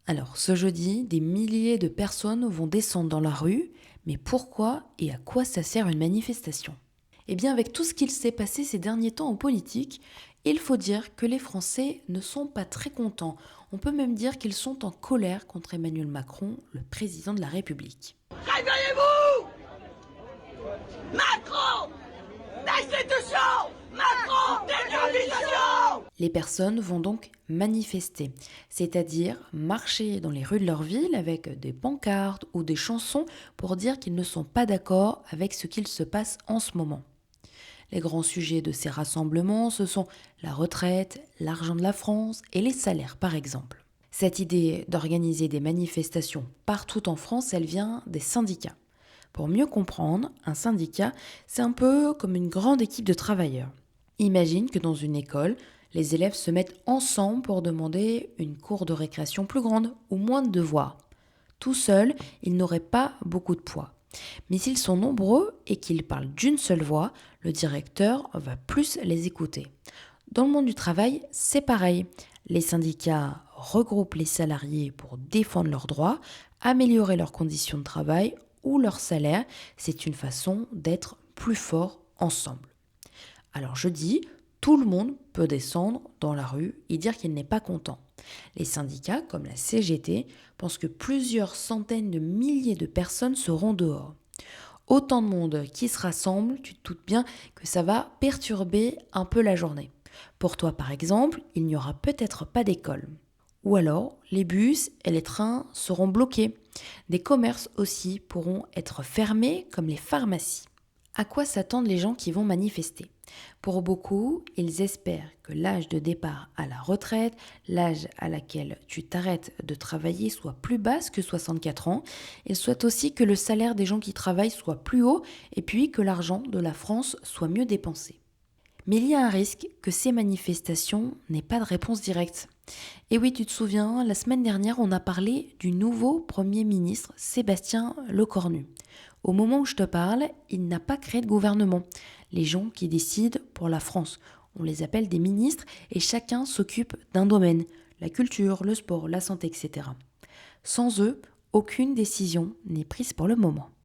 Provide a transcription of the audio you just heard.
Alors, ce jeudi, des milliers de personnes vont descendre dans la rue, mais pourquoi et à quoi ça sert une manifestation? Eh bien, avec tout ce qu'il s'est passé ces derniers temps en politique, il faut dire que les Français ne sont pas très contents. On peut même dire qu'ils sont en colère contre Emmanuel Macron, le président de la République. Réveillez-vous! Macron! Destitution! Macron! Décapitation! Les personnes vont donc manifester, c'est-à-dire marcher dans les rues de leur ville avec des pancartes ou des chansons pour dire qu'ils ne sont pas d'accord avec ce qu'il se passe en ce moment. Les grands sujets de ces rassemblements, ce sont la retraite, l'argent de la France et les salaires par exemple. Cette idée d'organiser des manifestations partout en France, elle vient des syndicats. Pour mieux comprendre, un syndicat, c'est un peu comme une grande équipe de travailleurs. Imagine que dans une école, les élèves se mettent ensemble pour demander une cour de récréation plus grande ou moins de devoirs. Tout seuls, ils n'auraient pas beaucoup de poids. Mais s'ils sont nombreux et qu'ils parlent d'une seule voix, le directeur va plus les écouter. Dans le monde du travail, c'est pareil. Les syndicats regroupent les salariés pour défendre leurs droits, améliorer leurs conditions de travail ou leur salaire. C'est une façon d'être plus fort ensemble. Alors je dis, tout le monde peut descendre dans la rue et dire qu'il n'est pas content. Les syndicats, comme la CGT, pensent que plusieurs centaines de milliers de personnes seront dehors. Autant de monde qui se rassemble, tu te doutes bien que ça va perturber un peu la journée. Pour toi par exemple, il n'y aura peut-être pas d'école. Ou alors, les bus et les trains seront bloqués. Des commerces aussi pourront être fermés comme les pharmacies. À quoi s'attendent les gens qui vont manifester? Pour beaucoup, ils espèrent que l'âge de départ à la retraite, l'âge à laquelle tu t'arrêtes de travailler soit plus basse que 64 ans. Ils souhaitent aussi que le salaire des gens qui travaillent soit plus haut et puis que l'argent de la France soit mieux dépensé. Mais il y a un risque que ces manifestations n'aient pas de réponse directe. Et oui, tu te souviens, la semaine dernière, on a parlé du nouveau Premier ministre Sébastien Lecornu. Au moment où je te parle, il n'a pas créé de gouvernement. Les gens qui décident pour la France, on les appelle des ministres et chacun s'occupe d'un domaine, la culture, le sport, la santé, etc. Sans eux, aucune décision n'est prise pour le moment.